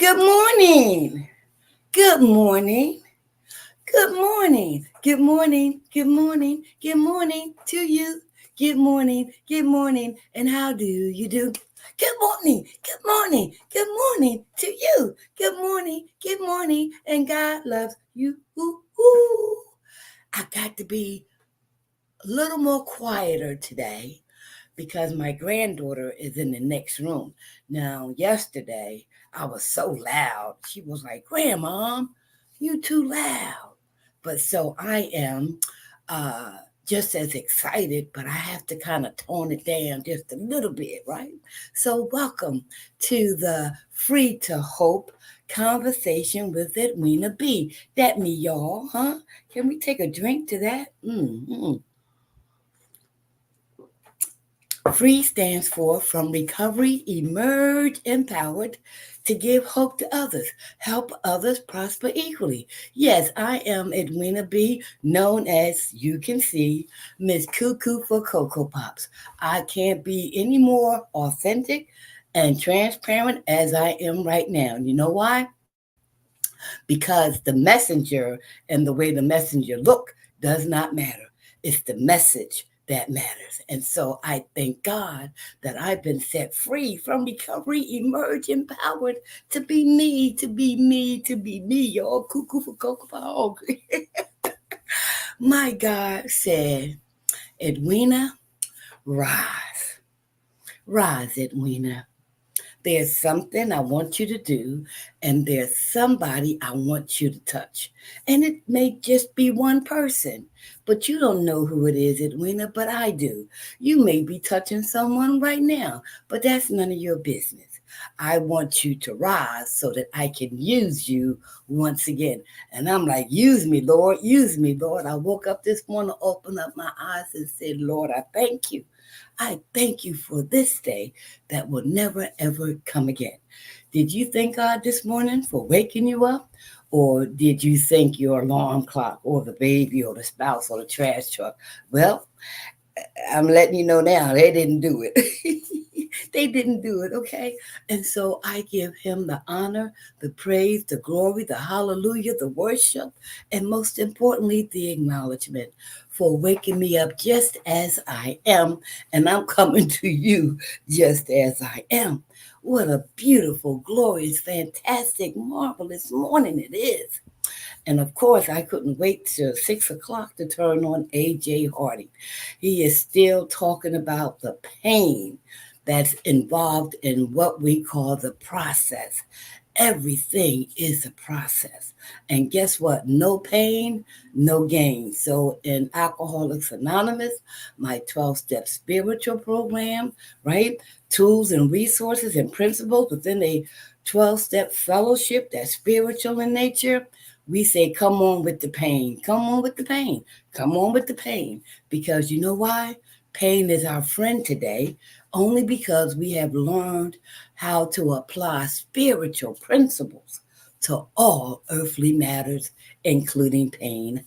Good morning. Good morning. Good morning. Good morning. Good morning. Good morning to you. Good morning. Good morning. And how do you do? Good morning. Good morning. Good morning to you. Good morning. Good morning. And God loves you. Ooh, ooh. I got to be a little more quieter today because my granddaughter is in the next room. Now, yesterday, I was so loud. She was like, Grandma, you too loud. But so I am uh, just as excited, but I have to kind of tone it down just a little bit, right? So, welcome to the Free to Hope conversation with Edwina B. That me, y'all, huh? Can we take a drink to that? Mm-hmm. FREE stands for From Recovery, Emerge Empowered to Give Hope to Others, Help Others Prosper Equally. Yes, I am Edwina B., known as, you can see, Miss Cuckoo for Cocoa Pops. I can't be any more authentic and transparent as I am right now. You know why? Because the messenger and the way the messenger look does not matter. It's the message that matters. And so I thank God that I've been set free from recovery, emerge empowered to be me, to be me, to be me, y'all. Cuckoo for Cocoa Pop. My God said, Edwina, rise. Rise, Edwina. There's something I want you to do, and there's somebody I want you to touch. And it may just be one person, but you don't know who it is, Edwina, but I do. You may be touching someone right now, but that's none of your business. I want you to rise so that I can use you once again. And I'm like, use me, Lord, use me, Lord. I woke up this morning, opened up my eyes, and said, Lord, I thank you. I thank you for this day that will never, ever come again. Did you thank God this morning for waking you up? Or did you thank your alarm clock or the baby or the spouse or the trash truck? Well, I'm letting you know now, they didn't do it. They didn't do it, okay? And so I give him the honor, the praise, the glory, the hallelujah, the worship, and most importantly, the acknowledgement for waking me up just as I am. And I'm coming to you just as I am. What a beautiful, glorious, fantastic, marvelous morning it is. And of course, I couldn't wait till 6 o'clock to turn on AJ Hardy. He is still talking about the pain that's involved in what we call the process. Everything is a process. And guess what? No pain, no gain. So in Alcoholics Anonymous, my 12-step spiritual program, right? Tools and resources and principles within a 12-step fellowship that's spiritual in nature. We say, come on with the pain. Come on with the pain. Come on with the pain. Because you know why? Pain is our friend today, only because we have learned how to apply spiritual principles to all earthly matters, including pain.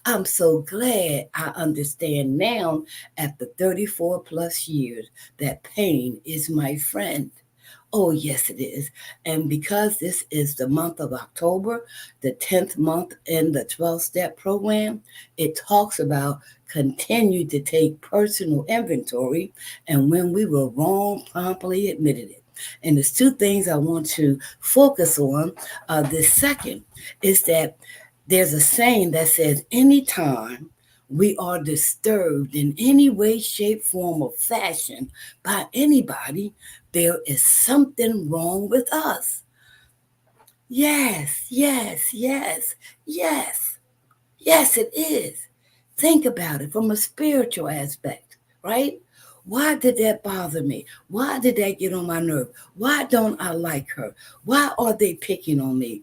I'm so glad I understand now, after 34 plus years, that pain is my friend. Oh, yes, it is. And because this is the month of October, the 10th month in the 12 step program, it talks about continue to take personal inventory. And when we were wrong, promptly admitted it. And there's two things I want to focus on. This second is that there's a saying that says, anytime we are disturbed in any way, shape, form, or fashion by anybody, there is something wrong with us. Yes, yes, yes, yes, yes, it is. Think about it from a spiritual aspect, right? Why did that bother me? Why did that get on my nerve? Why don't I like her? Why are they picking on me?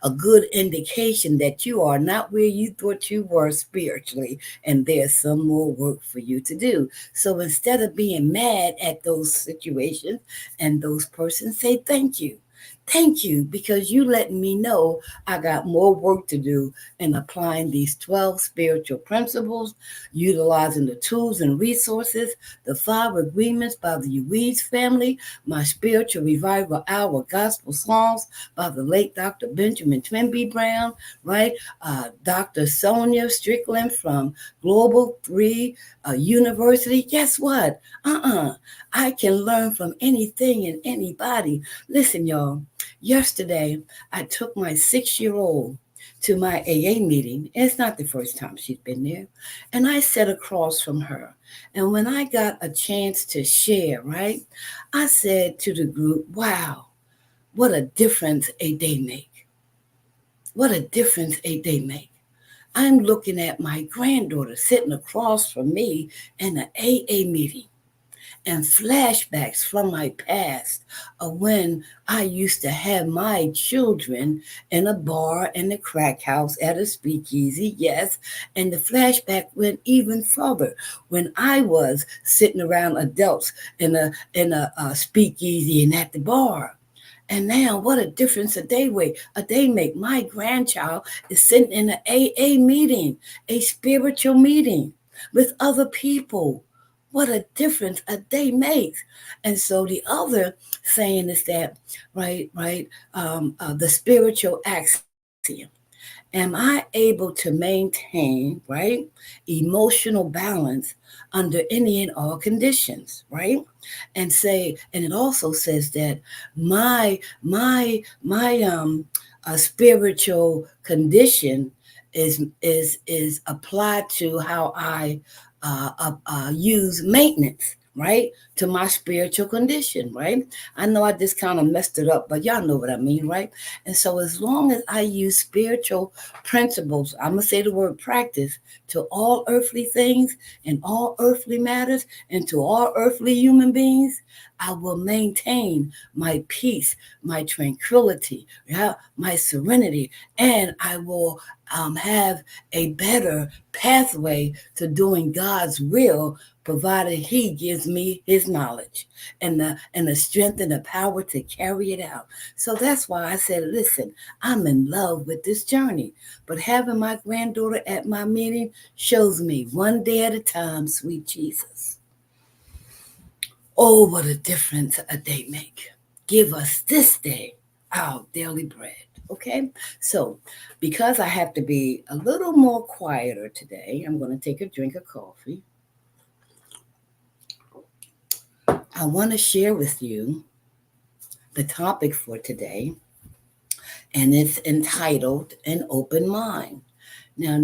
A good indication that you are not where you thought you were spiritually, and there's some more work for you to do. So instead of being mad at those situations and those persons, say thank you. Thank you, because you letting me know I got more work to do in applying these 12 spiritual principles, utilizing the tools and resources, the 5 agreements by the Uweeds family, my spiritual revival hour gospel songs by the late Dr. Benjamin Twinbee Brown, right? Dr. Sonia Strickland from Global Free University. Guess what? I can learn from anything and anybody. Listen, y'all. Yesterday, I took my 6-year-old to my AA meeting. It's not the first time she's been there. And I sat across from her. And when I got a chance to share, right, I said to the group, wow, what a difference a day make. What a difference a day make. I'm looking at my granddaughter sitting across from me in an AA meeting, and flashbacks from my past of when I used to have my children in a bar, in a crack house, at a speakeasy, yes. And the flashback went even further when I was sitting around adults in a speakeasy and at the bar. And now, what a difference a day make. My grandchild is sitting in an AA meeting, a spiritual meeting with other people. What a difference a day makes. And so the other saying is that, the spiritual axiom. Am I able to maintain, right, emotional balance under any and all conditions, right? And it also says that my spiritual condition is applied to how I use maintenance, right, to my spiritual condition, right? I know I just kind of messed it up, but y'all know what I mean, right? And so, as long as I use spiritual principles, I'm gonna say the word practice, to all earthly things and all earthly matters and to all earthly human beings, I will maintain my peace, my tranquility, yeah, my serenity, and I will have a better pathway to doing God's will, provided He gives me His knowledge and the strength and the power to carry it out. So that's why I said, listen, I'm in love with this journey. But having my granddaughter at my meeting shows me one day at a time, sweet Jesus. Oh, what a difference a day make. Give us this day our daily bread. Okay, so because I have to be a little more quieter today, I'm going to take a drink of coffee. I want to share with you the topic for today, and it's entitled An Open Mind. Now,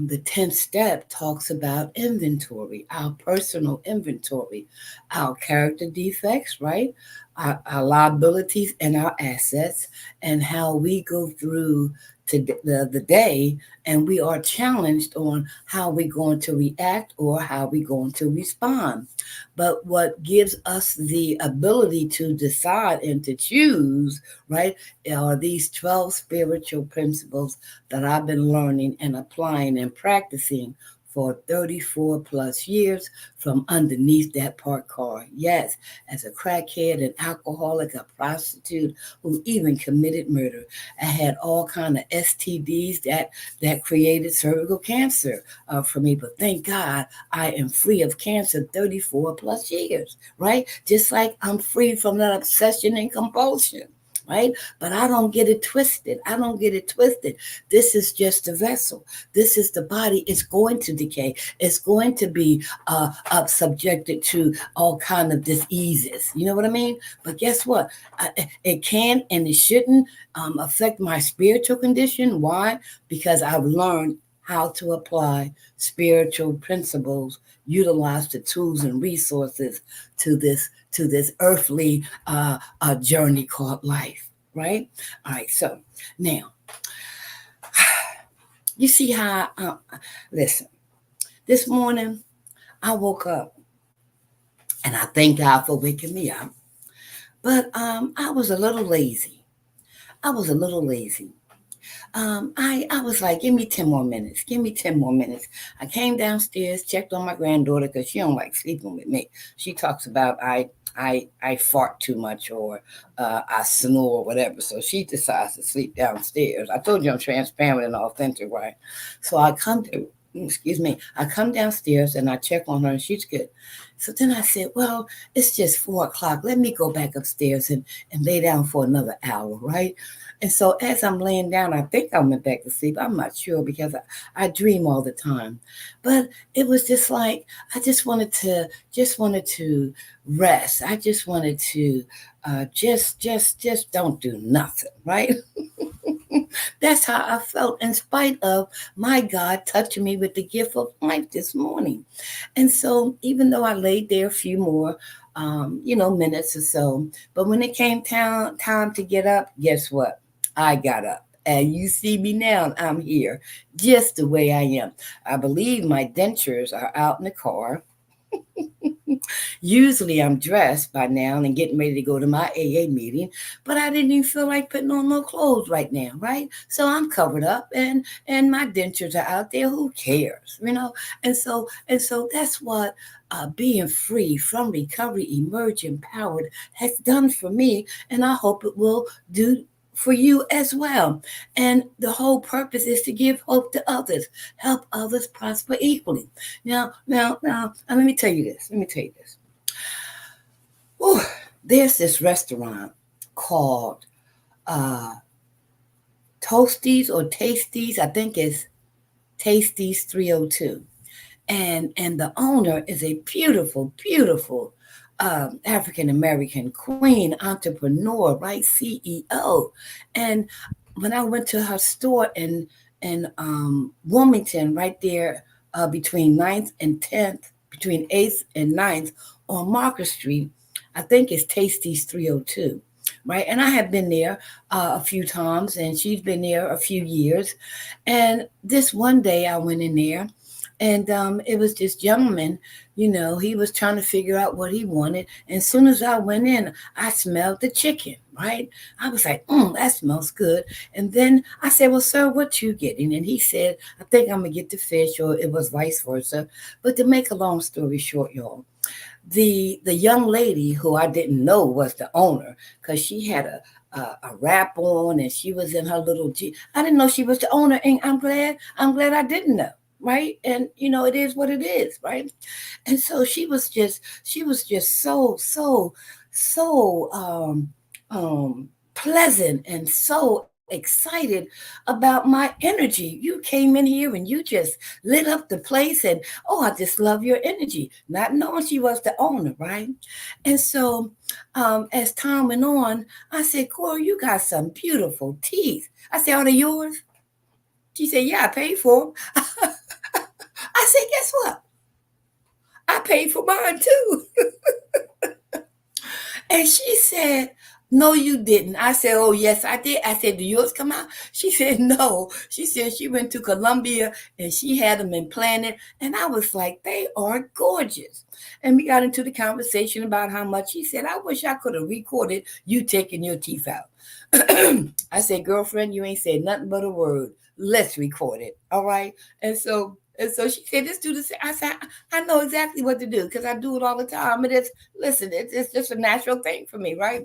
the 10th step talks about inventory, our personal inventory, our character defects, right? Our liabilities and our assets, and how we go through to the day, and we are challenged on how we're going to react or how we're going to respond. But what gives us the ability to decide and to choose, right, are these 12 spiritual principles that I've been learning and applying and practicing for 34 plus years from underneath that parked car. Yes, as a crackhead, an alcoholic, a prostitute who even committed murder. I had all kind of STDs that created cervical cancer for me. But thank God I am free of cancer 34 plus years, right? Just like I'm free from that obsession and compulsion, right? But I don't get it twisted. I don't get it twisted. This is just a vessel. This is the body. It's going to decay. It's going to be subjected to all kind of diseases. You know what I mean? But guess what? It can and it shouldn't affect my spiritual condition. Why? Because I've learned how to apply spiritual principles, utilize the tools and resources to this earthly journey called life, right? All right, so now you see how, listen, this morning I woke up and I thank God for waking me up, but I was a little lazy. I was a little lazy. I was like, give me 10 more minutes. Give me 10 more minutes. I came downstairs, checked on my granddaughter because she don't like sleeping with me. She talks about I fart too much or I snore or whatever. So she decides to sleep downstairs. I told you I'm transparent and authentic, right? So I come to, excuse me, I come downstairs and I check on her and she's good. So then I said, well, it's just 4 o'clock. Let me go back upstairs and lay down for another hour, right? And so as I'm laying down, I think I went back to sleep. I'm not sure because I dream all the time. But it was just like I just wanted to rest. I just wanted to just don't do nothing, right? That's how I felt in spite of my God touching me with the gift of life this morning. And so even though I laid there a few more minutes or so, but when it came time to get up, guess what? I got up. And you see me now, I'm here just the way I am. I believe my dentures are out in the car. Usually I'm dressed by now and getting ready to go to my AA meeting, but I didn't even feel like putting on no clothes right now, right? So I'm covered up and my dentures are out there. Who cares, you know? And so that's what being free from recovery, emerge empowered has done for me, and I hope it will do for you as well. And the whole purpose is to give hope to others, help others prosper equally. Now, and let me tell you this. Let me tell you this. Whew, there's this restaurant called uh, Toasties or Tasties. I think it's Tasties 302. And the owner is a beautiful, beautiful African American queen, entrepreneur, right? CEO. And when I went to her store in Wilmington, right there between 9th and 10th, between 8th and 9th on Market Street, I think it's Tasty's 302. Right. And I have been there a few times and she's been there a few years. And this one day I went in there and it was this gentleman, he was trying to figure out what he wanted. And as soon as I went in, I smelled the chicken, right? I was like, that smells good. And then I said, well, sir, what you getting? And he said, I think I'm going to get the fish, or it was vice versa. But to make a long story short, y'all, the young lady who I didn't know was the owner, because she had a wrap on and she was in her little G. I didn't know she was the owner, and I'm glad I didn't know. Right. And it is what it is, right? And so she was just so pleasant and so excited about my energy. You came in here and you just lit up the place, and oh, I just love your energy, not knowing she was the owner, right? And so as time went on, I said, Corey, you got some beautiful teeth. I said, are they yours? She said, yeah, I paid for them. I said, guess what? I paid for mine too. And she said, no, you didn't. I said, oh, yes, I did. I said, do yours come out? She said, no. She said she went to Colombia and she had them implanted. And I was like, they are gorgeous. And we got into the conversation about how much. She said, I wish I could have recorded you taking your teeth out. I said, girlfriend, you ain't said nothing but a word. Let's record it. All right. And so she said, let's do this. I said, I know exactly what to do because I do it all the time. And it's just a natural thing for me, right?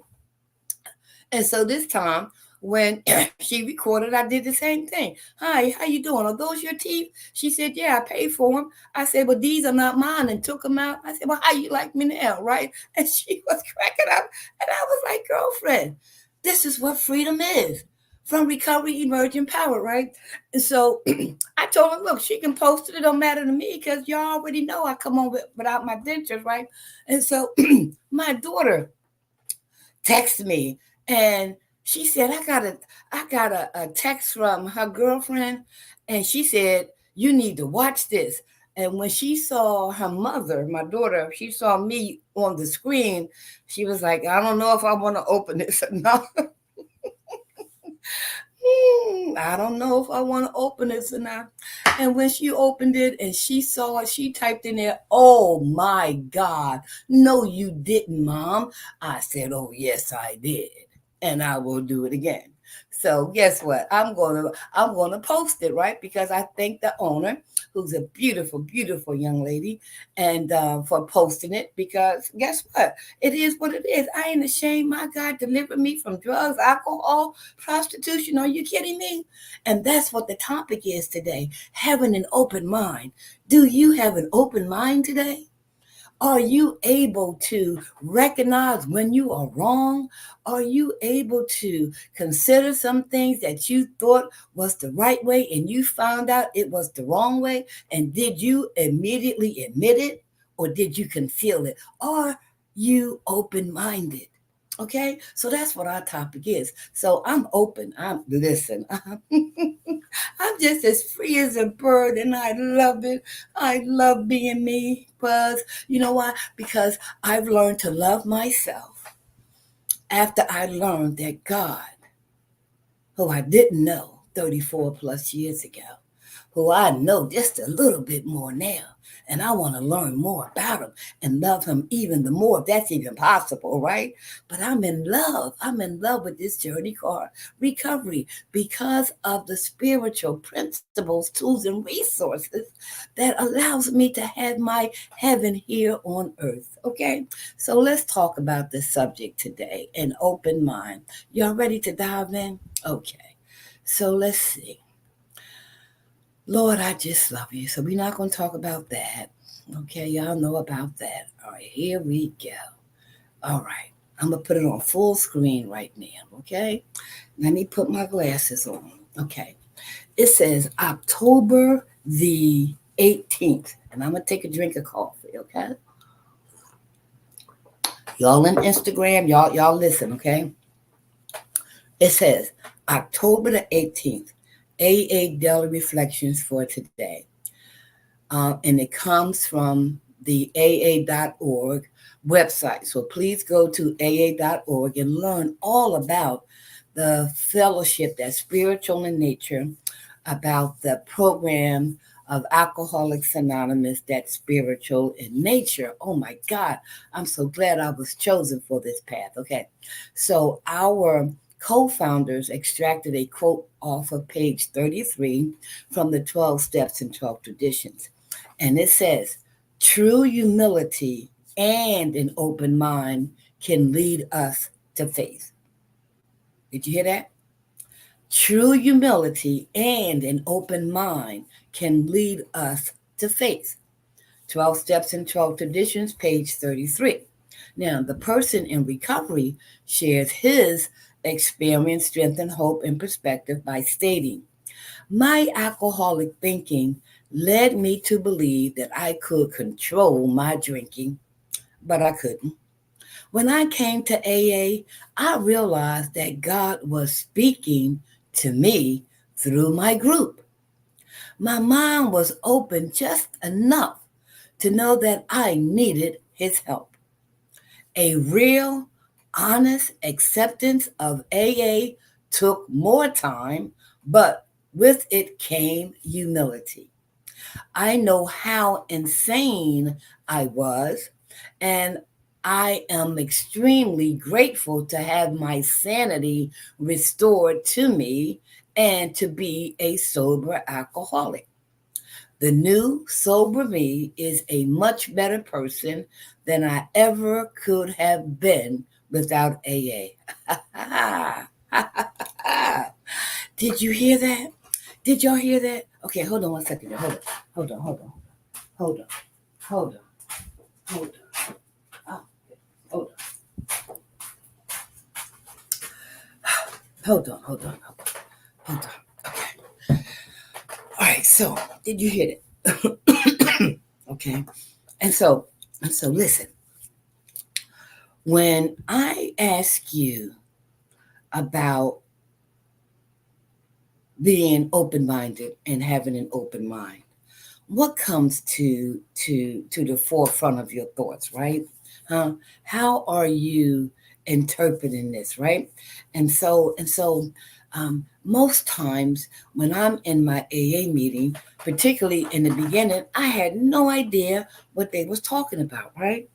And so this time when she recorded, I did the same thing. Hi, how you doing? Are those your teeth? She said, yeah, I paid for them. I said, well, these are not mine, and took them out. I said, well, how you like me now, right? And she was cracking up. And I was like, girlfriend, this is what freedom is. From recovery, emerging power, right? And so I told her, look, she can post it. It don't matter to me because y'all already know I come on without my dentures, right? And so my daughter texted me and she said, I got a text from her girlfriend, and she said, you need to watch this. And when she saw her mother, my daughter, she saw me on the screen, she was like, I don't know if I want to open this or not. I don't know if I want to open this or not. And when she opened it and she saw it, she typed in there, oh my God, no, you didn't, Mom. I said, oh, yes, I did. And I will do it again. So guess what? I'm gonna post it, right? Because I thank the owner, who's a beautiful, beautiful young lady, and for posting it. Because guess what? It is what it is. I ain't ashamed. My God delivered me from drugs, alcohol, prostitution. Are you kidding me? And that's what the topic is today: having an open mind. Do you have an open mind today? Are you able to recognize when you are wrong? Are you able to consider some things that you thought was the right way and you found out it was the wrong way? And did you immediately admit it, or did you conceal it? Are you open minded? Okay, so that's what our topic is. So I'm open. Listen. I'm just as free as a bird, and I love it. I love being me, because you know why? Because I've learned to love myself after I learned that God, who I didn't know 34 plus years ago, who I know just a little bit more now. And I want to learn more about him and love him even the more, if that's even possible, right? But I'm in love. I'm in love with this journey called recovery, because of the spiritual principles, tools, and resources that allows me to have my heaven here on earth. Okay? So let's talk about this subject today, an open mind. Y'all ready to dive in? Okay. So let's see. Lord, I just love you. So we're not going to talk about that. Okay, y'all know about that. All right, here we go. All right, I'm going to put it on full screen right now. Okay, let me put my glasses on. Okay, it says October the 18th, and I'm going to take a drink of coffee. Okay, y'all on Instagram, y'all listen. Okay, it says October the 18th, AA Daily Reflections for today. And it comes from the AA.org website. So please go to AA.org and learn all about the fellowship that's spiritual in nature, about the program of Alcoholics Anonymous that's spiritual in nature. Oh my God, I'm so glad I was chosen for this path. Okay, so our co-founders extracted a quote off of page 33 from the 12 Steps and 12 Traditions. And it says, true humility and an open mind can lead us to faith. Did you hear that? True humility and an open mind can lead us to faith. 12 Steps and 12 Traditions, page 33. Now, the person in recovery shares his experience, strength, and hope and perspective by stating, my alcoholic thinking led me to believe that I could control my drinking, but I couldn't. When I came to AA, I realized that God was speaking to me through my group. My mind was open just enough to know that I needed his help. A real, honest acceptance of AA took more time, but with it came humility. I know how insane I was, and I am extremely grateful to have my sanity restored to me and to be a sober alcoholic. The new sober me is a much better person than I ever could have been without AA. Did you hear that? Did y'all hear that? Okay, hold on 1 second. Hold on. Hold on. Hold on. Hold on. Hold on. Oh, hold on. Hold on. Hold on. Hold on. Okay. All right. So, did you hear it? Okay. And so, listen. When I ask you about being open-minded and having an open mind, what comes to the forefront of your thoughts, right? How are you interpreting this, right? And so most times when I'm in my AA meeting, particularly in the beginning, I had no idea what they was talking about, right?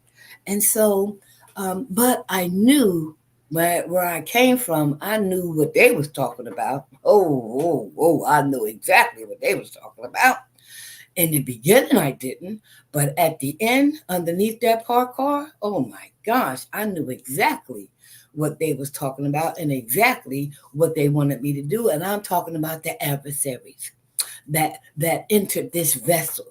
And so but I knew where I came from, I knew what they was talking about. I knew exactly what they was talking about. In the beginning, I didn't, but at the end, underneath that parked car, oh my gosh, I knew exactly what they was talking about and exactly what they wanted me to do. And I'm talking about the adversaries that entered this vessel,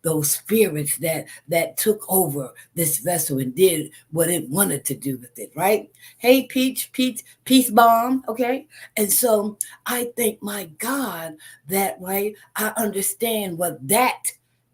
those spirits that took over this vessel and did what it wanted to do with it, right? Hey, peace bomb, okay? And so I thank my God that, right, I understand what that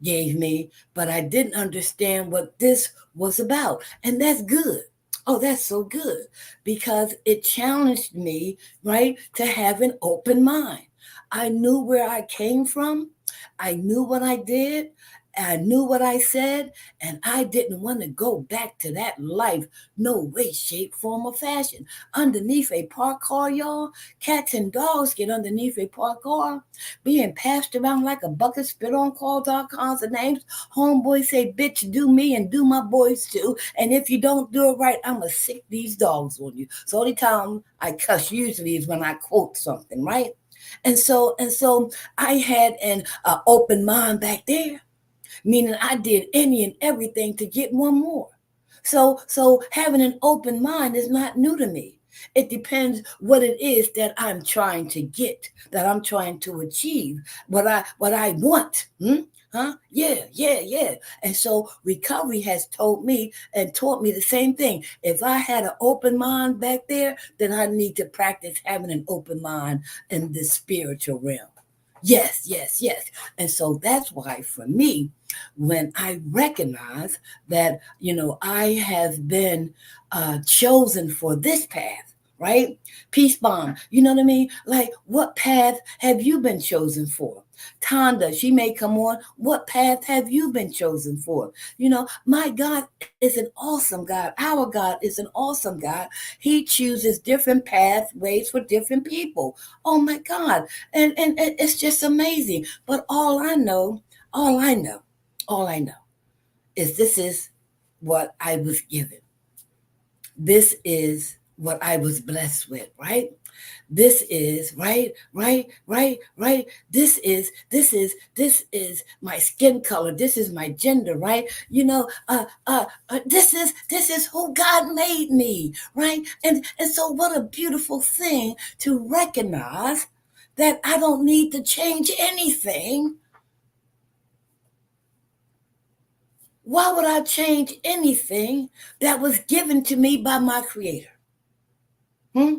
gave me, but I didn't understand what this was about. And that's good. Oh, that's so good because it challenged me, right, to have an open mind. I knew where I came from. I knew what I did. I knew what I said, and I didn't want to go back to that life, no way, shape, form, or fashion. Underneath a parked car, y'all, cats and dogs get underneath a parked car, being passed around like a bucket, spit on, called all kinds of names. Homeboys say, bitch, do me and do my boys too. And if you don't do it right, I'm going to sick these dogs on you. So the only time I cuss usually is when I quote something, right? And so I had an open mind back there, meaning I did any and everything to get one more. So having an open mind is not new to me. It depends what it is that I'm trying to get, that I'm trying to achieve, what I want. Huh? Yeah. And so recovery has told me and taught me the same thing. If I had an open mind back there, then I need to practice having an open mind in the spiritual realm. Yes. And so that's why for me, when I recognize that, I have been chosen for this path, right? Peace bomb. You know what I mean? Like, what path have you been chosen for? Tonda, she may come on. What path have you been chosen for? My God is an awesome God. Our God is an awesome God. He chooses different pathways for different people. Oh my God. And it's just amazing. But all I know, all I know is this is what I was given. This is what I was blessed with, right? This is right. This is my skin color. This is my gender, right? This is who God made me, right? And so what a beautiful thing to recognize that I don't need to change anything. Why would I change anything that was given to me by my creator? Hmm?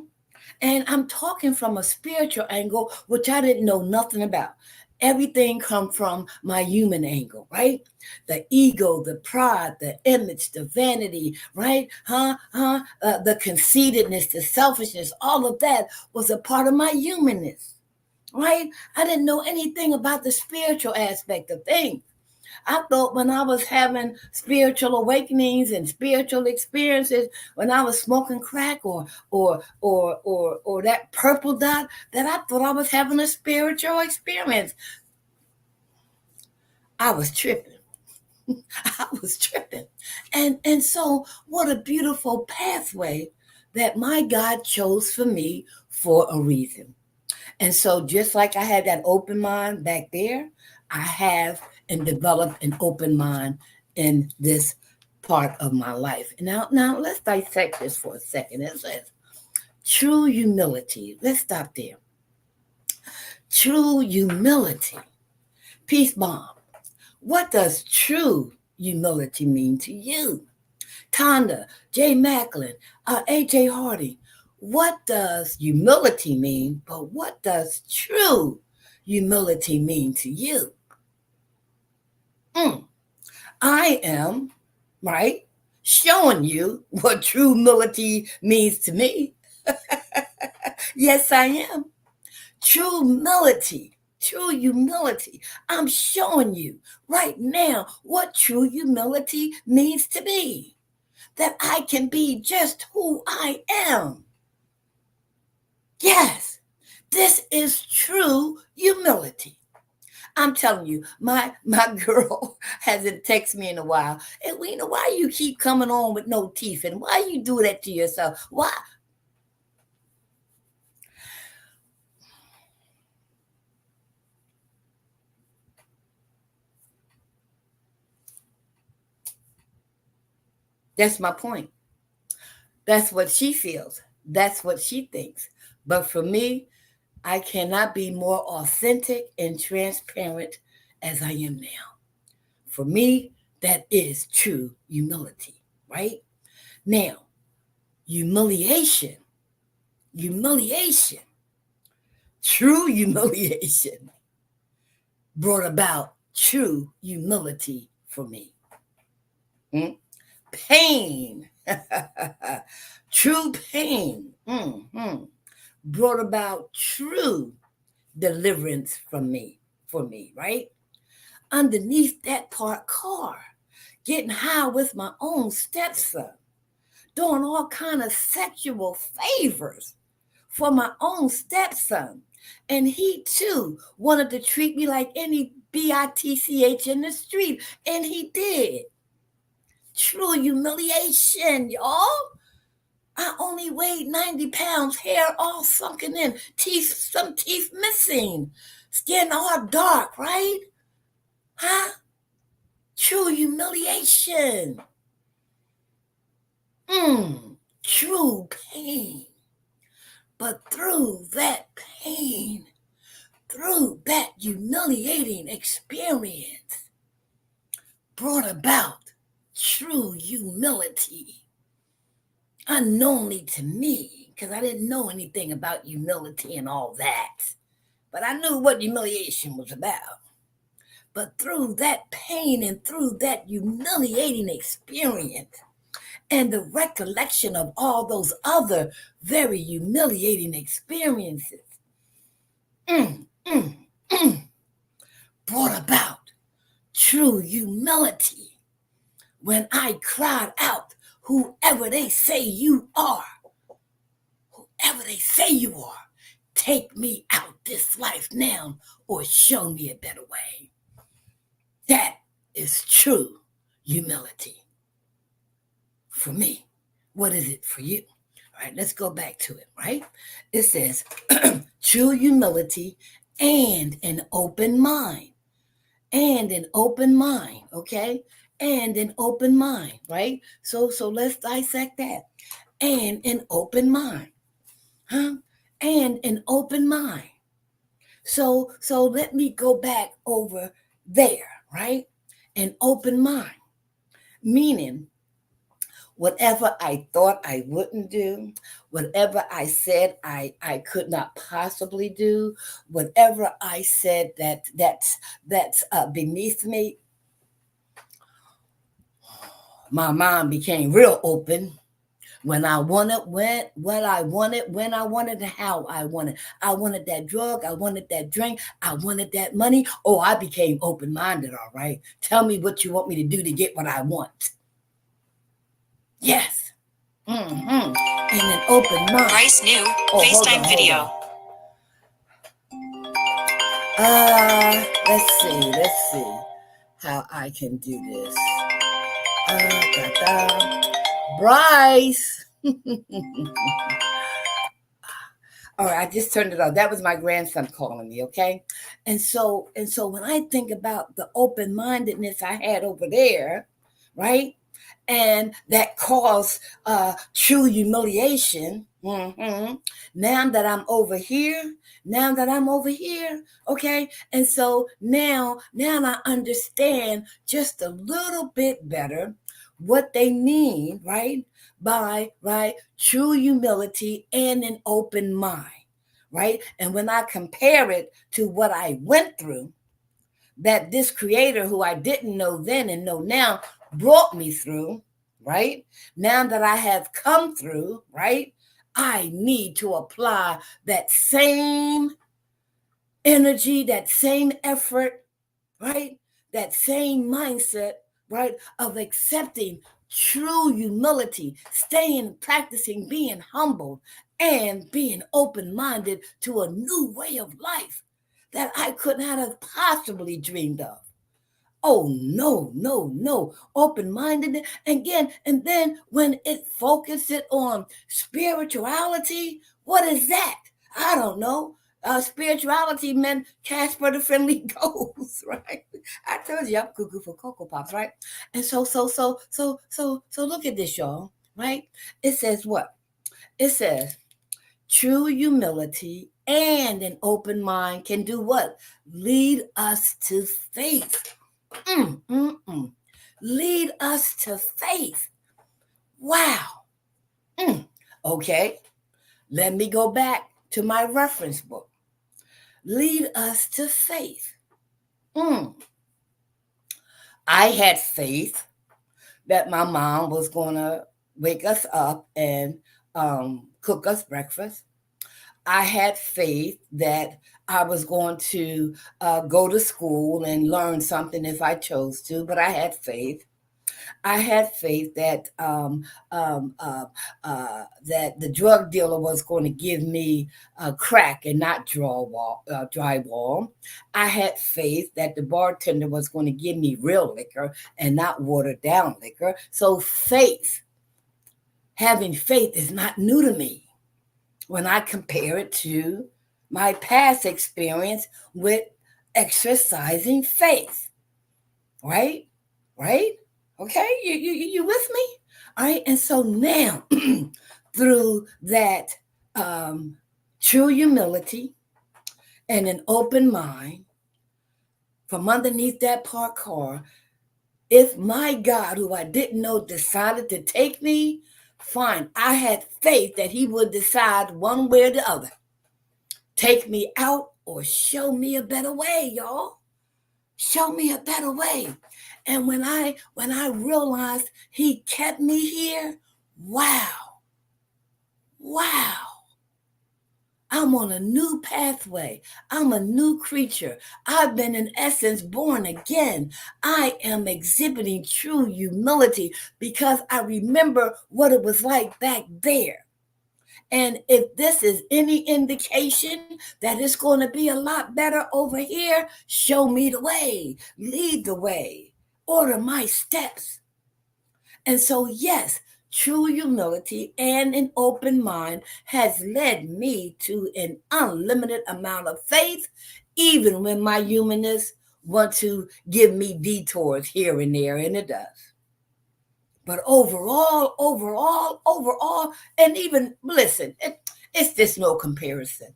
And I'm talking from a spiritual angle, which I didn't know nothing about. Everything come from my human angle, right? The ego, the pride, the image, the vanity, right? The conceitedness, the selfishness, all of that was a part of my humanness, right? I didn't know anything about the spiritual aspect of things. I thought when I was having spiritual awakenings and spiritual experiences, when I was smoking crack or that purple dot, that I thought I was having a spiritual experience. I was tripping. I was tripping. And so what a beautiful pathway that my God chose for me for a reason. And so just like I had that open mind back there, I have and developed an open mind in this part of my life. Now let's dissect this for a second. It says true humility. Let's stop there. True humility. Peace bomb. What does true humility mean to you? Tonda, Jay Macklin, AJ Hardy. What does humility mean? But what does true humility mean to you? Mm, I am, right, showing you what true humility means to me. Yes, I am. True humility. True humility. I'm showing you right now what true humility means to me. That I can be just who I am. Yes, this is true humility. I'm telling you, my girl hasn't texted me in a while. Edwina, why you keep coming on with no teeth? And why you do that to yourself? Why? That's my point. That's what she feels. That's what she thinks. But for me, I cannot be more authentic and transparent as I am now. For me, that is true humility, right? Now, humiliation, humiliation, true humiliation brought about true humility for me. Hmm? Pain, true pain, brought about true deliverance from me, for me, right? Underneath that parked car, getting high with my own stepson, doing all kind of sexual favors for my own stepson. And he too wanted to treat me like any bitch in the street. And he did. True humiliation, y'all. I only weighed 90 pounds, hair all sunken in, teeth, some teeth missing, skin all dark, right? Huh? True humiliation. True pain. But through that pain, through that humiliating experience, brought about true humility. Unknownly to me, because I didn't know anything about humility and all that. But I knew what humiliation was about. But through that pain and through that humiliating experience, and the recollection of all those other very humiliating experiences, brought about true humility when I cried out, whoever they say you are, whoever they say you are, take me out this life now or show me a better way. That is true humility for me. What is it for you? All right, let's go back to it, right? It says true humility and an open mind. And an open mind, okay? And an open mind, right? So let's dissect that. And an open mind. Huh? And an open mind. So let me go back over there, right? An open mind. Meaning whatever I thought I wouldn't do, whatever I said I could not possibly do, whatever I said that's beneath me, my mind became real open when I wanted, what I wanted, when I wanted, and how I wanted. I wanted that drug, I wanted that drink, I wanted that money. Oh, I became open-minded, all right. Tell me what you want me to do to get what I want. Yes. In an open mind. Bryce new FaceTime video. Let's see how I can do this. Bryce. All right, I just turned it off. That was my grandson calling me, okay? And so when I think about the open-mindedness I had over there, right? And that caused true humiliation. Now that I'm over here, okay? And so now I understand just a little bit better what they mean, right? By true humility and an open mind, right? And when I compare it to what I went through, that this creator who I didn't know then and know now brought me through, right? Now that I have come through, right? I need to apply that same energy, that same effort, right? That same mindset, right? Of accepting true humility, staying, practicing being humble and being open-minded to a new way of life that I could not have possibly dreamed of. Oh, no. Open-minded. Again, and then when it focuses on spirituality, what is that? I don't know. Spirituality meant Casper the Friendly Ghost, right? I told you I'm cuckoo for Cocoa Pops, right? And so look at this, y'all, right? It says what? It says true humility and an open mind can do what? Lead us to faith. Mm, mm, mm. Lead us to faith. Wow. Mm. Okay, let me go back to my reference book. Lead us to faith. Mm. I had faith that my mom was going to wake us up and cook us breakfast. I had faith that I was going to go to school and learn something if I chose to, but I had faith. I had faith that um, uh, that the drug dealer was going to give me crack and not drywall. I had faith that the bartender was going to give me real liquor and not watered down liquor. So faith, having faith, is not new to me when I compare it to my past experience with exercising faith. Right? Right? Okay, you with me? All right, and so now through that um, true humility and an open mind from underneath that parked car, if my God, who I didn't know, decided to take me, fine. I had faith that He would decide one way or the other, take me out or show me a better way, y'all. Show me a better way. And when I realized He kept me here, wow, wow. I'm on a new pathway. I'm a new creature. I've been, in essence, born again. I am exhibiting true humility because I remember what it was like back there. And if this is any indication that it's going to be a lot better over here, show me the way, lead the way, order my steps. And so, yes, true humility and an open mind has led me to an unlimited amount of faith, even when my humanness want to give me detours here and there, and it does. But overall, and even listen, it's just no comparison.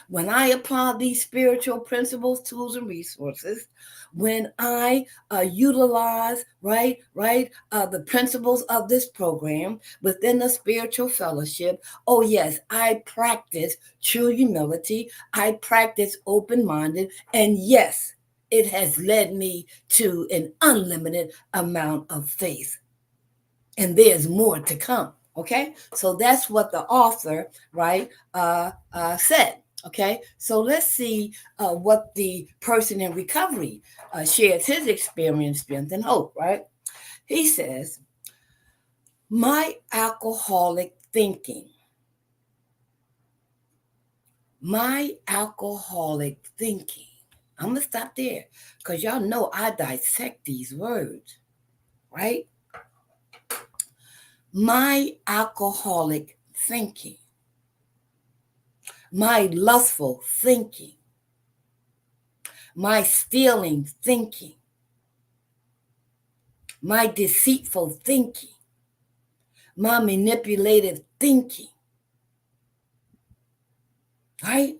When I apply these spiritual principles, tools, and resources, when I utilize the principles of this program within the spiritual fellowship, oh yes, I practice true humility. I practice open-minded, and yes, it has led me to an unlimited amount of faith, and there's more to come. Okay, so that's what the author said. Okay, so let's see what the person in recovery shares his experience, strength, and hope. Right, he says, my alcoholic thinking, my alcoholic thinking. I'm gonna stop there because y'all know I dissect these words, right? My alcoholic thinking, my lustful thinking, my stealing thinking, my deceitful thinking, my manipulative thinking, right?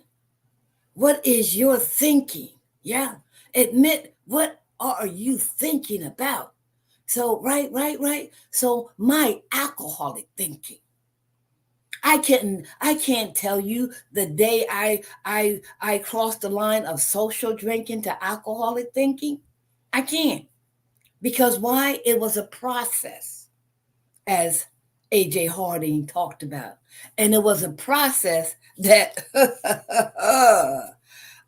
What is your thinking? Yeah, admit, what are you thinking about? So, right. So, my alcoholic thinking. I can't tell you the day I crossed the line of social drinking to alcoholic thinking. I can't. Because why? It was a process, as AJ Harding talked about. And it was a process that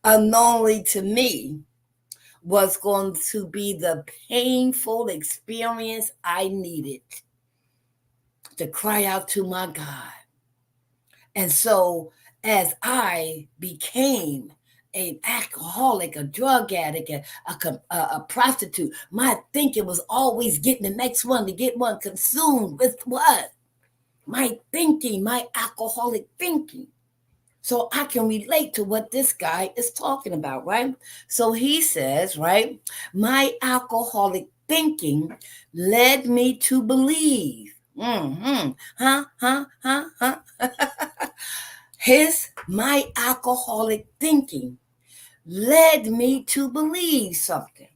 unknowingly to me was going to be the painful experience I needed to cry out to my God. And so, as I became an alcoholic, a drug addict, a prostitute, my thinking was always getting the next one to get one consumed with what? My thinking, my alcoholic thinking. So I can relate to what this guy is talking about, right? So he says, right, my alcoholic thinking led me to believe. Huh. My alcoholic thinking led me to believe something.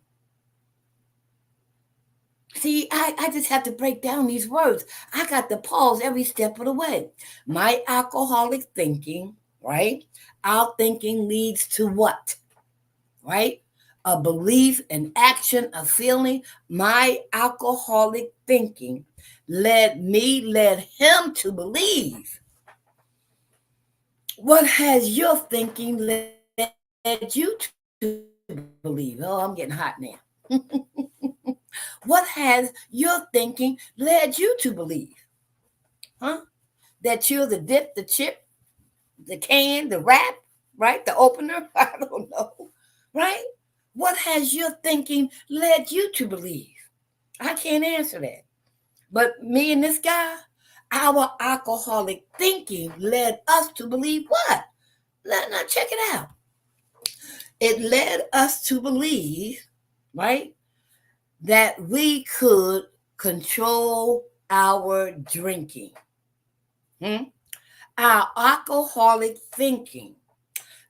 See, I just have to break down these words. I got to pause every step of the way. My alcoholic thinking, right? Our thinking leads to what? Right? A belief, an action, a feeling. My alcoholic thinking led him to believe. What has your thinking led you to believe? Oh, I'm getting hot now. What has your thinking led you to believe? Huh? That you're the dip, the chip, the can, the wrap, right? The opener? I don't know. Right? What has your thinking led you to believe? I can't answer that. But me and this guy, our alcoholic thinking led us to believe what? Now check it out. It led us to believe, right, that we could control our drinking. Hmm? Our alcoholic thinking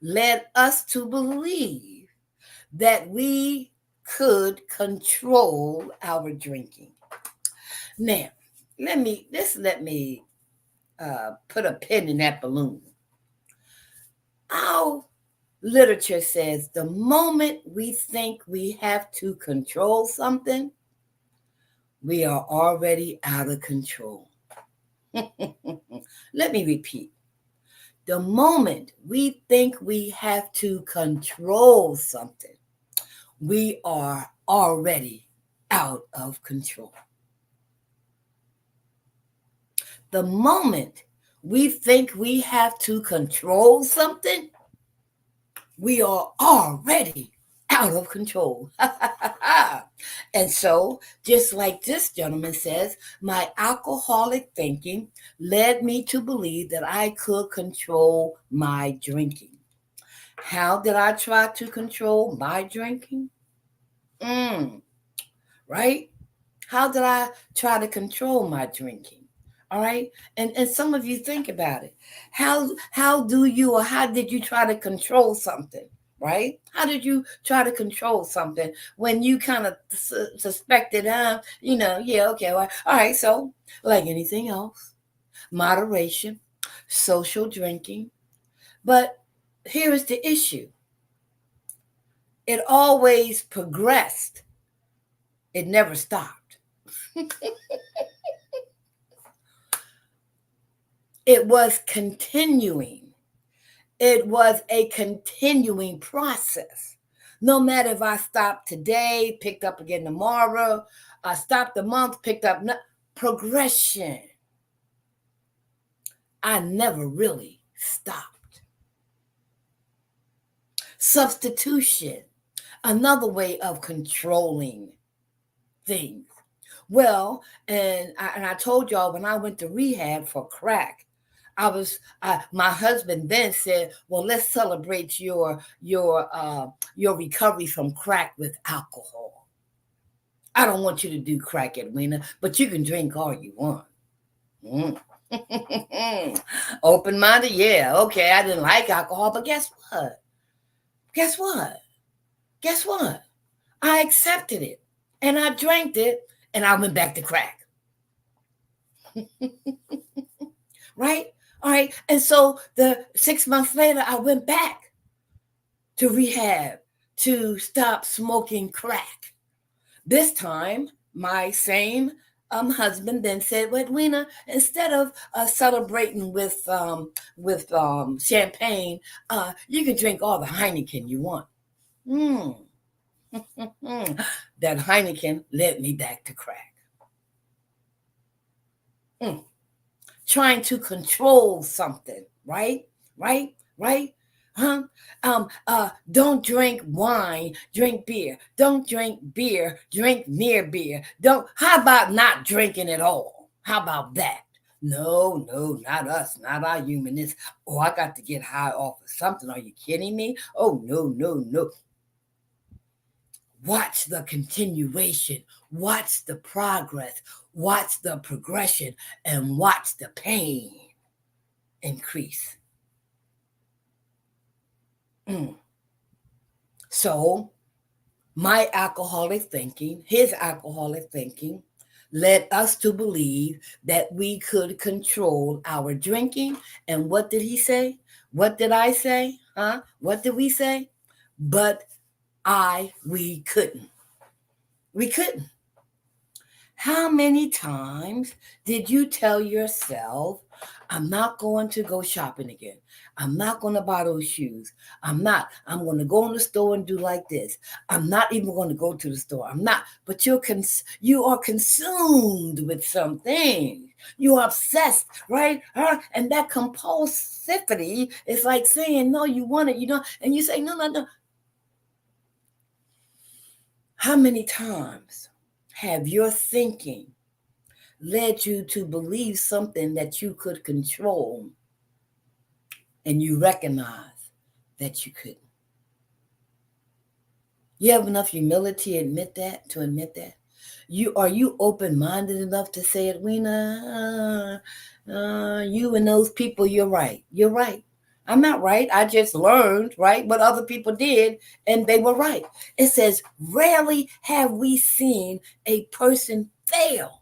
led us to believe that we could control our drinking. Now, let me put a pin in that balloon. Our literature says the moment we think we have to control something, we are already out of control. Let me repeat. The moment we think we have to control something, we are already out of control. The moment we think we have to control something, we are already out of control. And so, just like this gentleman says, my alcoholic thinking led me to believe that I could control my drinking. How did I try to control my drinking? Right? How did I try to control my drinking? All right. And some of you think about it. How do you or how did you try to control something? Right? How did you try to control something when you kind of suspected, yeah, okay, well, all right. So, like anything else, moderation, social drinking. But here is the issue, it always progressed, it never stopped. It was continuing. It was a continuing process. No matter if I stopped today, picked up again tomorrow, I stopped a month, picked up progression. I never really stopped. Substitution, another way of controlling things. Well, and I told y'all when I went to rehab for crack, my husband then said, well, let's celebrate your recovery from crack with alcohol. I don't want you to do crack, Edwina, but you can drink all you want. Open-minded, yeah, okay, I didn't like alcohol, but guess what? I accepted it and I drank it and I went back to crack. Right? All right. And so the 6 months later, I went back to rehab to stop smoking crack. This time, my same husband then said, well, Edwina, instead of celebrating with champagne, you can drink all the Heineken you want. That Heineken led me back to crack. Trying to control something, right? Don't drink wine, drink beer. Don't drink beer, drink near beer. How about not drinking at all? How about that? No, no, not us, not our humanness. Oh, I got to get high off of something. Are you kidding me? Oh, no, no, no. Watch the continuation, watch the progress, watch the progression, and watch the pain increase. So, my alcoholic thinking, his alcoholic thinking, led us to believe that we could control our drinking. And what did he say? What did I say? Huh? What did we say? But we couldn't. We couldn't. How many times did you tell yourself, I'm not going to go shopping again. I'm not going to buy those shoes. I'm not. I'm going to go in the store and do like this. I'm not even going to go to the store. I'm not. But you are consumed with something. You are obsessed, right? And that compulsivity is like saying, no, you want it, you don't. And you say, no, no, no. How many times have your thinking led you to believe something that you could control and you recognize that you couldn't? You have enough humility to admit that? Are you open-minded enough to say, Edwina, you and those people, you're right. You're right. I'm not right. I just learned, right, what other people did, and they were right. It says, rarely have we seen a person fail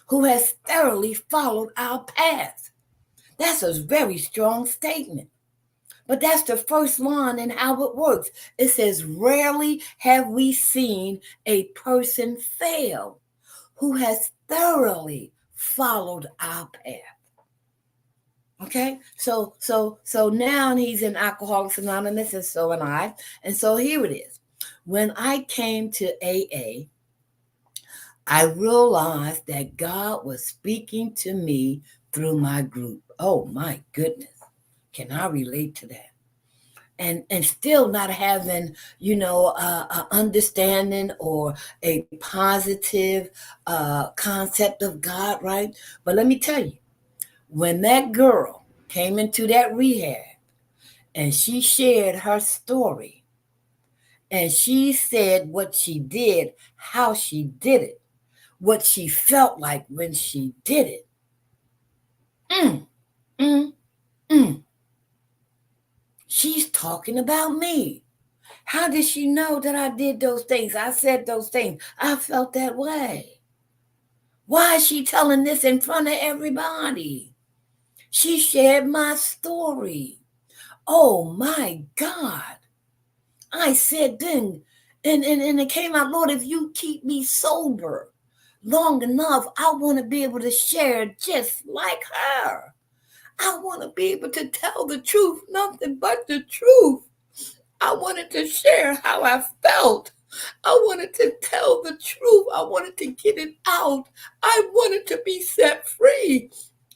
who has thoroughly followed our path. That's a very strong statement. But that's the first line in how it works. It says, rarely have we seen a person fail who has thoroughly followed our path. Okay, so now he's in Alcoholics Anonymous, and so am I. And so here it is. When I came to AA, I realized that God was speaking to me through my group. Oh my goodness. Can I relate to that? And still not having, understanding or a positive concept of God, right? But let me tell you, when that girl came into that rehab and she shared her story and she said what she did, how she did it, what she felt like when she did it. Mm, mm, mm. She's talking about me. How did she know that I did those things? I said those things. I felt that way. Why is she telling this in front of everybody? She shared my story. Oh my God. I said then, and it came out, Lord, if you keep me sober long enough, I want to be able to share just like her. I want to be able to tell the truth, nothing but the truth. I wanted to share how I felt. I wanted to tell the truth. I wanted to get it out. I wanted to be set free.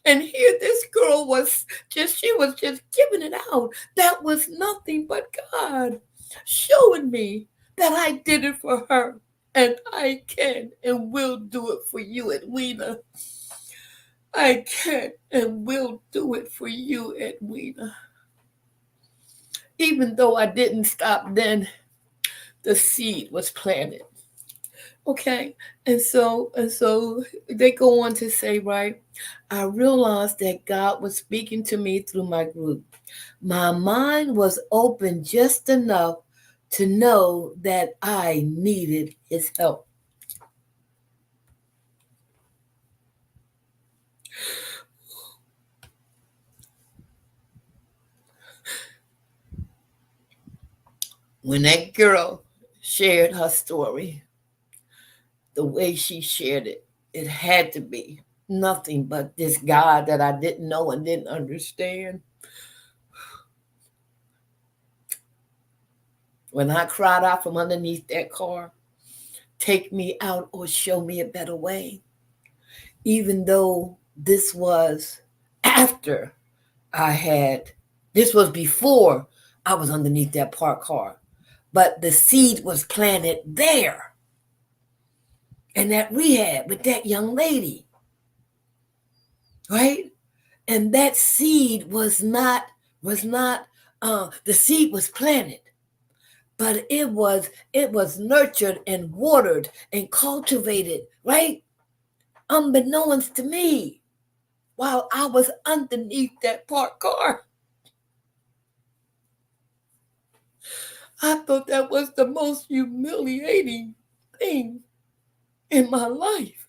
And here this girl was just giving it out. That was nothing but God showing me that I did it for her. And I can and will do it for you, Edwina. I can and will do it for you, Edwina. Even though I didn't stop then, the seed was planted. Okay, and so they go on to say, right, I realized that God was speaking to me through my group. My mind was open just enough to know that I needed his help. When that girl shared her story, the way she shared it, it had to be nothing but this God that I didn't know and didn't understand. When I cried out from underneath that car, take me out or show me a better way. Even though this was after this was before I was underneath that parked car. But the seed was planted there in that rehab with that young lady. right? And that seed was not the seed was planted, but it was nurtured and watered and cultivated, right? Unbeknownst to me, while I was underneath that parked car. I thought that was the most humiliating thing in my life.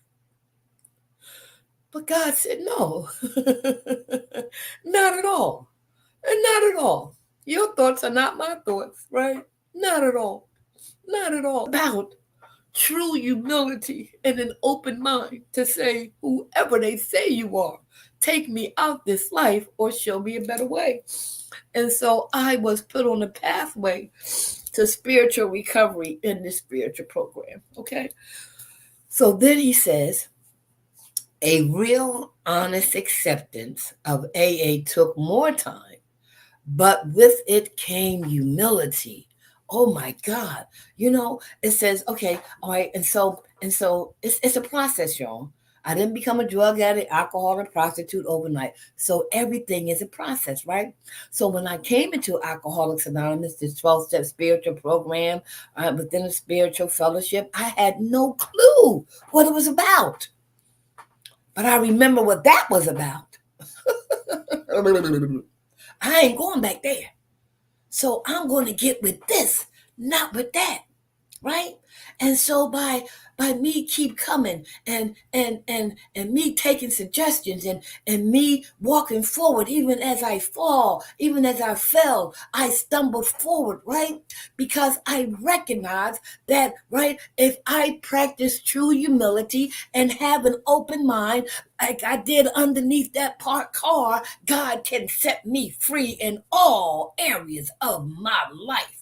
But God said, no, not at all. And not at all. Your thoughts are not my thoughts, right? Not at all. Not at all. About true humility and an open mind to say, whoever they say you are, take me out this life or show me a better way. And so I was put on a pathway to spiritual recovery in this spiritual program. Okay. So then he says, a real honest acceptance of AA took more time, but with it came humility. Oh my God. It says, okay, all right, and so it's a process, y'all. I didn't become a drug addict, alcoholic, prostitute overnight. So everything is a process, right? So when I came into Alcoholics Anonymous, this 12-step spiritual program within a spiritual fellowship, I had no clue what it was about. But I remember what that was about. I ain't going back there. So I'm going to get with this, not with that, right? And so by me keep coming and me taking suggestions and me walking forward, even as I fall, even as I fell, I stumbled forward, right? Because I recognize that, right, if I practice true humility and have an open mind, like I did underneath that parked car, God can set me free in all areas of my life.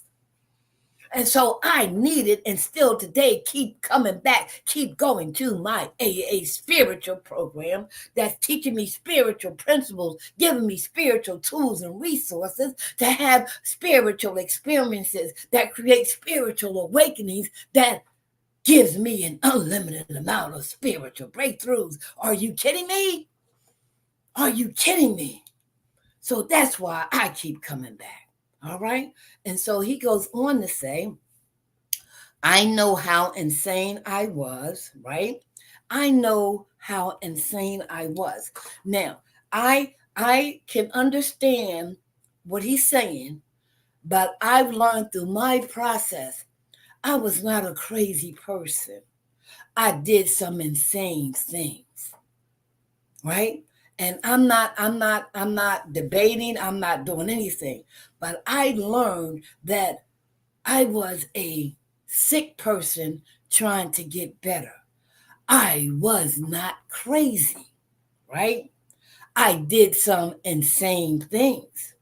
And so I needed and still today keep coming back, keep going to my AA spiritual program that's teaching me spiritual principles, giving me spiritual tools and resources to have spiritual experiences that create spiritual awakenings that gives me an unlimited amount of spiritual breakthroughs. Are you kidding me? Are you kidding me? So that's why I keep coming back. All right. And so he goes on to say, I know how insane I was, right? I know how insane I was. Now, I can understand what he's saying, but I've learned through my process, I was not a crazy person. I did some insane things, right? And I'm not debating, I'm not doing anything. But I learned that I was a sick person trying to get better. I was not crazy, right? I did some insane things,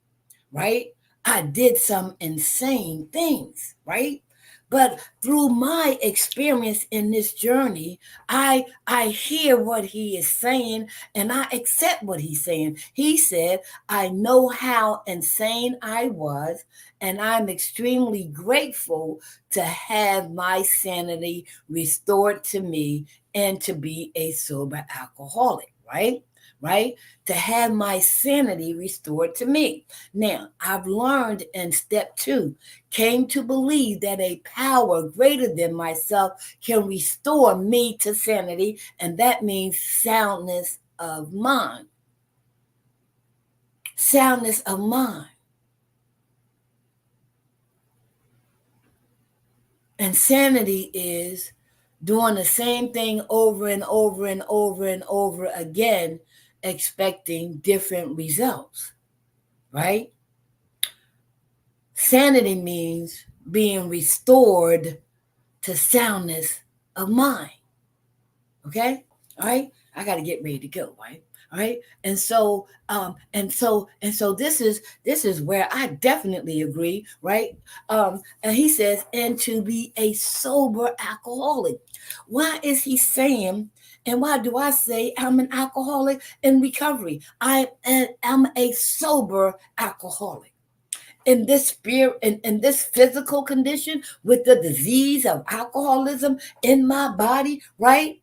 right? I did some insane things, right? But through my experience in this journey, I hear what he is saying and I accept what he's saying. He said, I know how insane I was, and I'm extremely grateful to have my sanity restored to me and to be a sober alcoholic, right? Right? To have my sanity restored to me. Now, I've learned in step 2, came to believe that a power greater than myself can restore me to sanity, and that means soundness of mind. Soundness of mind. And sanity is doing the same thing over and over and over and over again, expecting different results, right? Sanity means being restored to soundness of mind. Okay? All right? I got to get ready to go, right? All right? And so this is where I definitely agree, right? And he says, and to be a sober alcoholic. Why is he saying, and why do I say I'm an alcoholic in recovery? I'm a sober alcoholic in this spirit, in this physical condition with the disease of alcoholism in my body, right?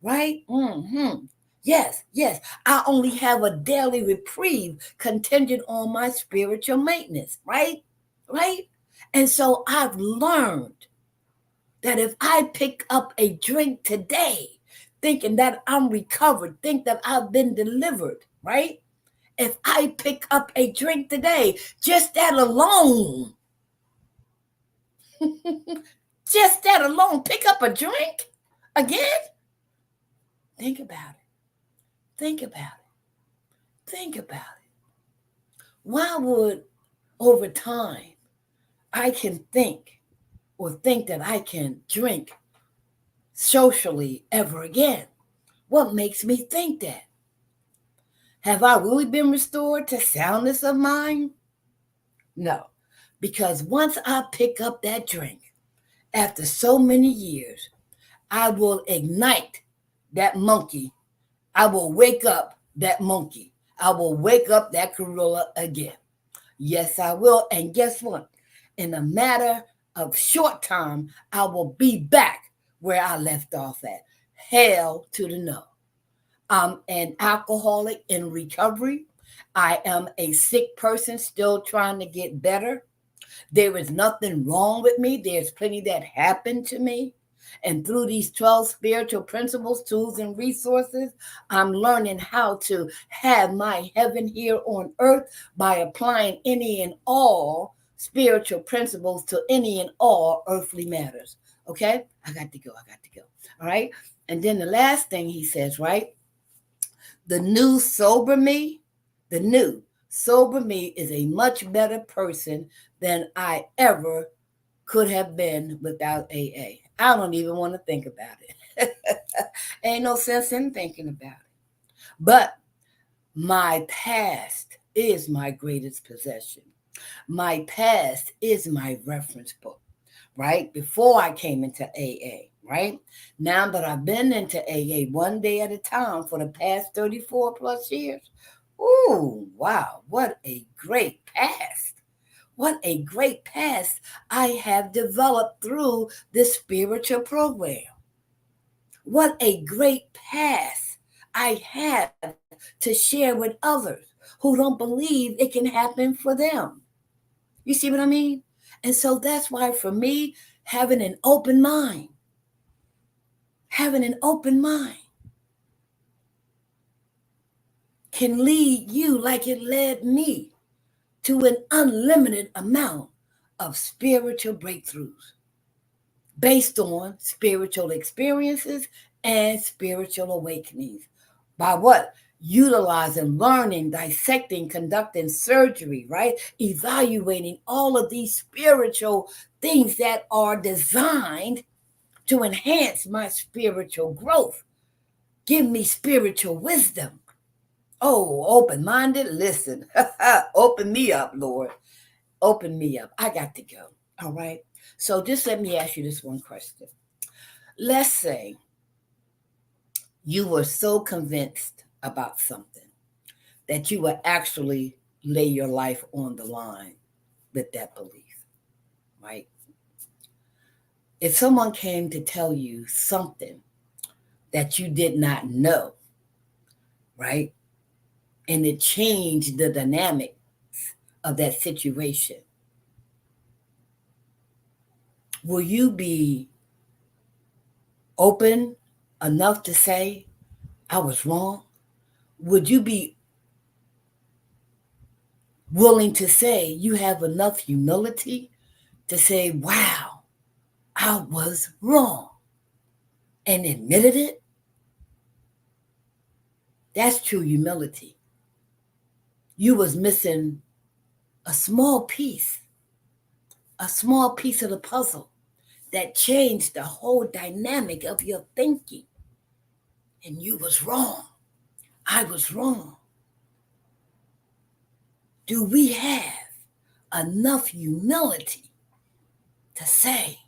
Yes, yes. I only have a daily reprieve contingent on my spiritual maintenance, right? Right? And so I've learned that if I pick up a drink today, thinking that I'm recovered, think that I've been delivered, right? If I pick up a drink today, just that alone, just that alone, pick up a drink again? Think about it. Think about it. Think about it. Why would over time I can think that I can drink socially ever again? What makes me think that? Have I really been restored to soundness of mind? No, because once I pick up that drink, after so many years, I will ignite that monkey. I will wake up that monkey. I will wake up that gorilla again. Yes, I will. And guess what? In a matter of short time, I will be back where I left off at. Hell to the no. I'm an alcoholic in recovery. I am a sick person still trying to get better. There is nothing wrong with me. There's plenty that happened to me. And through these 12 spiritual principles, tools, and resources, I'm learning how to have my heaven here on earth by applying any and all spiritual principles to any and all earthly matters. Okay? I got to go. All right? And then the last thing he says, right? The new sober me is a much better person than I ever could have been without AA. I don't even want to think about it. Ain't no sense in thinking about it. But my past is my greatest possession. My past is my reference book, right? Before I came into AA, right? Now that I've been into AA one day at a time for the past 34 plus years, ooh, wow, what a great past. What a great past I have developed through this spiritual program. What a great past I have to share with others who don't believe it can happen for them. You see what I mean? And so that's why for me, having an open mind, having an open mind can lead you like it led me to an unlimited amount of spiritual breakthroughs based on spiritual experiences and spiritual awakenings. By what? Utilizing, learning, dissecting, conducting surgery, right? Evaluating all of these spiritual things that are designed to enhance my spiritual growth. Give me spiritual wisdom. Oh, open minded, listen. Open me up, Lord. Open me up. I got to go. All right. So just let me ask you this one question. Let's say you were so convinced about something that you would actually lay your life on the line with that belief, right? If someone came to tell you something that you did not know, right? And it changed the dynamics of that situation, will you be open enough to say, I was wrong? Would you be willing to say you have enough humility to say, wow, I was wrong and admitted it? That's true humility. You was missing a small piece of the puzzle that changed the whole dynamic of your thinking. And you was wrong. I was wrong. Do we have enough humility to say,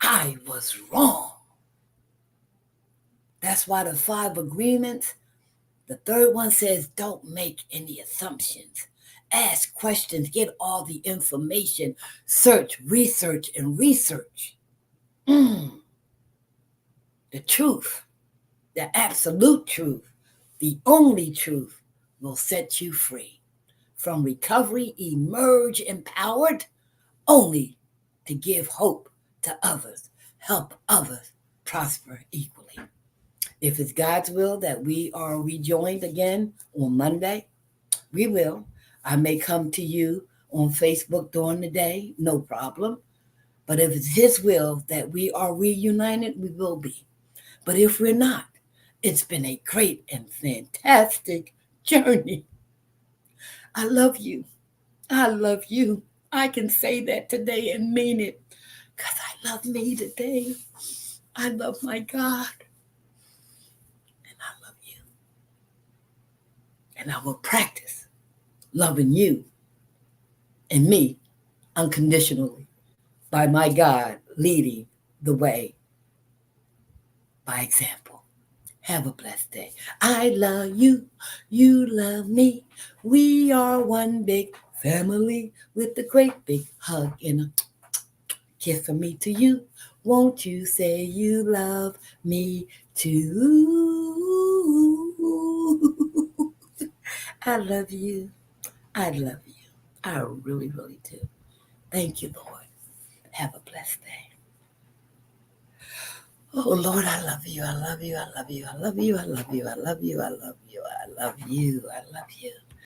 I was wrong? That's why the 5 agreements, the third one says, don't make any assumptions. Ask questions, get all the information, search, research, and research. The truth, the absolute truth The only truth will set you free. From recovery, emerge empowered only to give hope to others, help others prosper equally. If it's God's will that we are rejoined again on Monday, we will. I may come to you on Facebook during the day, no problem. But if it's His will that we are reunited, we will be. But if we're not, it's been a great and fantastic journey. I love you. I love you. I can say that today and mean it because I love me today. I love my God and I love you. And I will practice loving you and me unconditionally by my God leading the way by example. Have a blessed day. I love you. You love me. We are one big family with a great big hug and a kiss from me to you. Won't you say you love me too? I love you. I love you. I really, really do. Thank you, Lord. Have a blessed day. Oh, Lord, I love you. I love you. I love you. I love you. I love you. I love you. I love you. I love you. I love you.